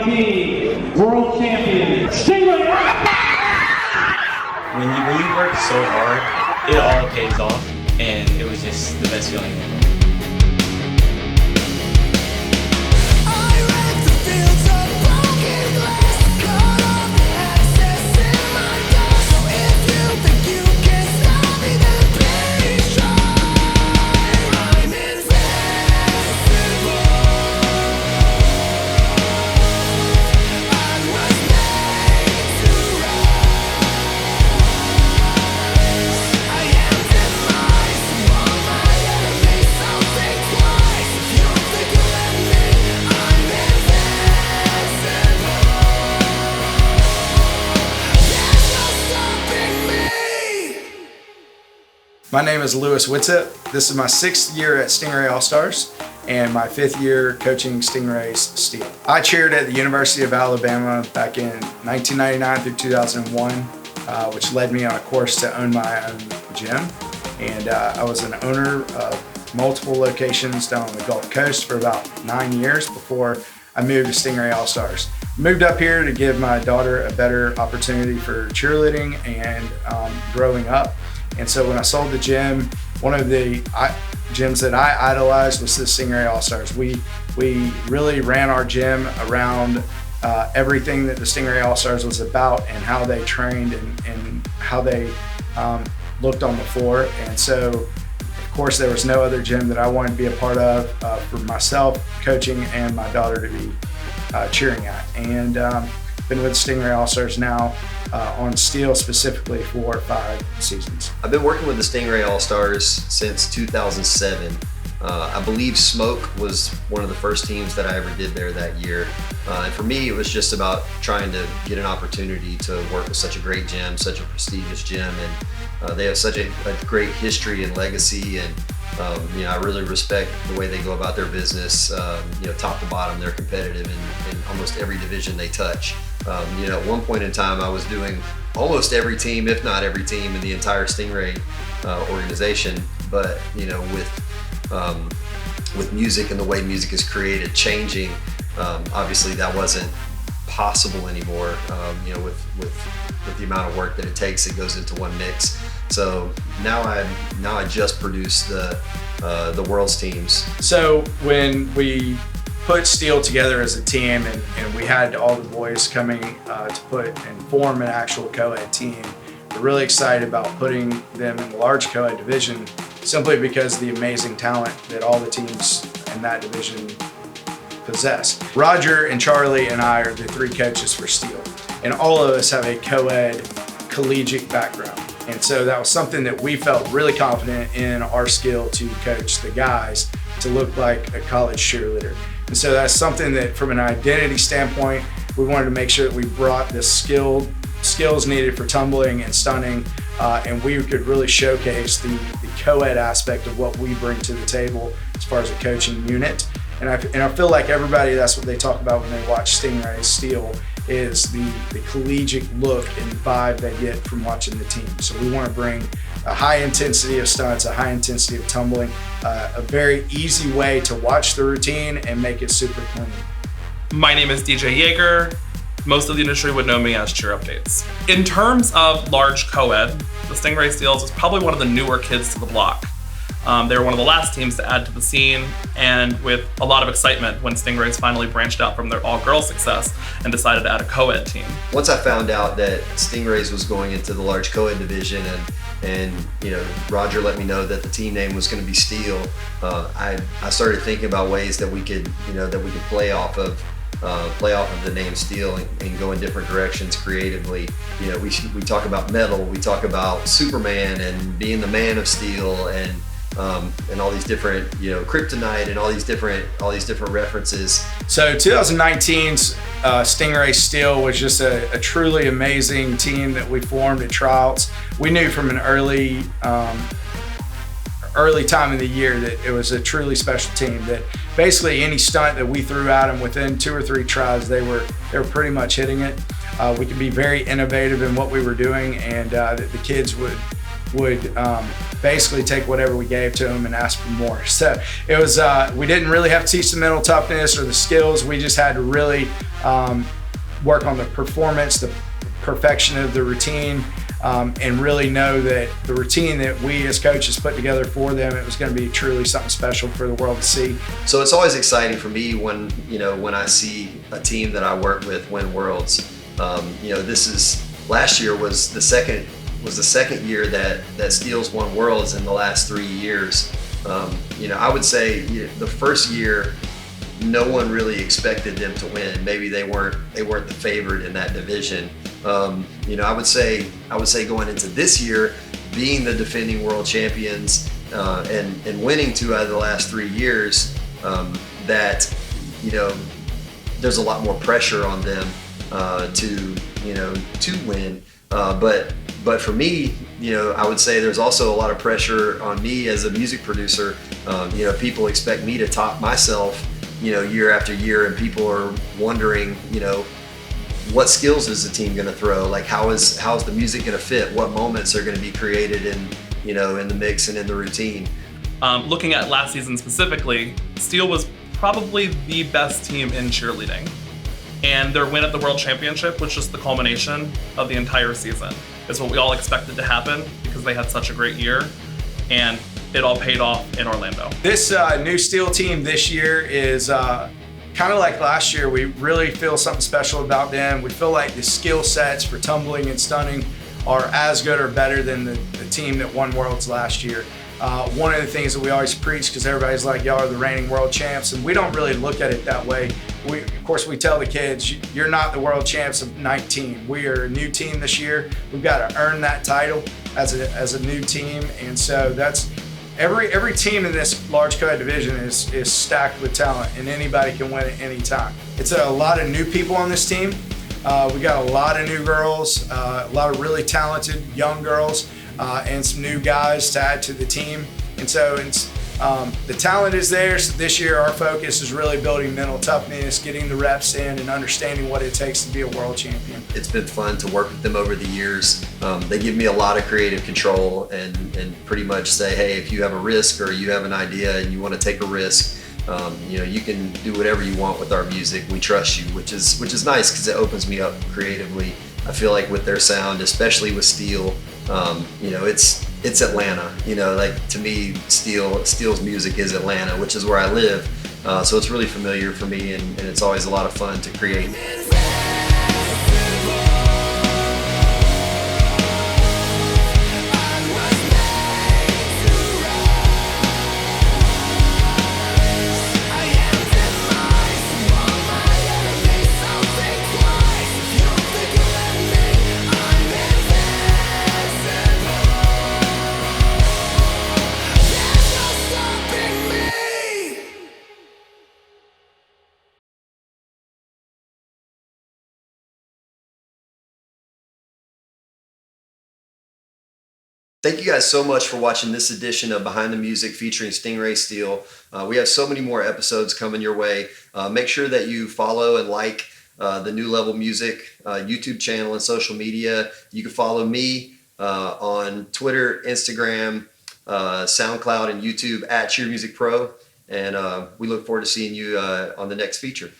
NYT World Champion, Stingray Allstars! When you work so hard, it all pays off, and it was just the best feeling ever. My name is Witsiepe. This is my 6th year at Stingray Allstars and my 5th year coaching Stingray's Steel. I cheered at the University of Alabama back in 1999 through 2001, which led me on a course to own my own gym. And I was an owner of multiple locations down on the Gulf Coast for about 9 years before I moved to Stingray Allstars. Moved up here to give my daughter a better opportunity for cheerleading and growing up. And so when I sold the gym, one of the gyms that I idolized was the Stingray Allstars. We really ran our gym around everything that the Stingray Allstars was about and how they trained and how they looked on the floor. And so, of course, there was no other gym that I wanted to be a part of for myself, coaching, and my daughter to be cheering at. And been with Stingray Allstars now on steel specifically for 5 seasons. I've been working with the Stingray Allstars since 2007. I believe Smoke was one of the first teams that I ever did there that year. And for me, it was just about trying to get an opportunity to work with such a great gym, such a prestigious gym, and they have such a great history and legacy. And I really respect the way they go about their business. Top to bottom, they're competitive in almost every division they touch. At one point in time, I was doing almost every team, if not every team, in the entire Stingray organization. But with music and the way music is created changing, obviously that wasn't possible anymore. With the amount of work that it takes, it goes into one mix. So now I just produce the world's teams. So when we put Steel together as a team and we had all the boys coming to put and form an actual co-ed team, we're really excited about putting them in the large co-ed division simply because of the amazing talent that all the teams in that division possess. Roger and Charlie and I are the 3 coaches for Steel, and all of us have a co-ed collegiate background. And so that was something that we felt really confident in our skill to coach the guys to look like a college cheerleader. And so that's something that from an identity standpoint, we wanted to make sure that we brought the skills needed for tumbling and stunning, and we could really showcase the co-ed aspect of what we bring to the table as far as a coaching unit. And I feel like everybody, that's what they talk about when they watch Stingray Steel, is the collegiate look and vibe they get from watching the team. So we want to bring a high intensity of stunts, a high intensity of tumbling, a very easy way to watch the routine and make it super clean. My name is DJ Yeager. Most of the industry would know me as Cheer Updates. In terms of large co-ed, the Stingray Steels is probably one of the newer kids to the block. They were one of the last teams to add to the scene, and with a lot of excitement when Stingrays finally branched out from their all-girls success and decided to add a co-ed team. Once I found out that Stingrays was going into the large co-ed division and Roger let me know that the team name was going to be Steel, I started thinking about ways that we could play off of the name Steel and go in different directions creatively. We talk about metal, we talk about Superman and being the man of steel, and all these different, kryptonite and all these different references. So 2019's Stingray Steel was just a truly amazing team that we formed at tryouts. We knew from an early time in the year that it was a truly special team, that basically any stunt that we threw at them within 2 or 3 tries, they were pretty much hitting it. We could be very innovative in what we were doing, and the kids would would basically take whatever we gave to them and ask for more. So it was, we didn't really have to teach the mental toughness or the skills. We just had to really work on the performance, the perfection of the routine, and really know that the routine that we as coaches put together for them, it was going to be truly something special for the world to see. So it's always exciting for me when, when I see a team that I work with win worlds. Last year was the second year that Steele's won worlds in the last 3 years. I would say the first year, no one really expected them to win. Maybe they weren't the favorite in that division. I would say going into this year, being the defending world champions and winning 2 out of the last 3 years, that there's a lot more pressure on them to win. But for me, I would say there's also a lot of pressure on me as a music producer. People expect me to top myself, year after year, and people are wondering, what skills is the team going to throw? Like, how's the music going to fit? What moments are going to be created in the mix and in the routine? Looking at last season specifically, Steele was probably the best team in cheerleading. And their win at the World Championship was just the culmination of the entire season. It's what we all expected to happen because they had such a great year, and it all paid off in Orlando. This new Steele team this year is kind of like last year. We really feel something special about them. We feel like the skill sets for tumbling and stunning are as good or better than the team that won worlds last year. One of the things that we always preach, because everybody's like, y'all are the reigning world champs, and we don't really look at it that way. Of course, we tell the kids, you're not the world champs of 19. We are a new team this year. We've got to earn that title as a new team, and so that's every team in this large co-ed division is stacked with talent, and anybody can win at any time. It's a lot of new people on this team. We got a lot of new girls, a lot of really talented young girls, and some new guys to add to the team. And so the talent is there. So this year our focus is really building mental toughness, getting the reps in, and understanding what it takes to be a world champion. It's been fun to work with them over the years. They give me a lot of creative control and pretty much say, hey, if you have a risk or you have an idea and you want to take a risk, you can do whatever you want with our music. We trust you, which is nice because it opens me up creatively. I feel like with their sound, especially with Steele, it's Atlanta. Like, to me, Steele's music is Atlanta, which is where I live. So it's really familiar for me, and it's always a lot of fun to create. Thank you guys so much for watching this edition of Behind the Music featuring Stingray Steele. We have so many more episodes coming your way. Make sure that you follow and like the New Level Music YouTube channel and social media. You can follow me on Twitter, Instagram, SoundCloud, and YouTube at Cheer Music Pro. And we look forward to seeing you on the next feature.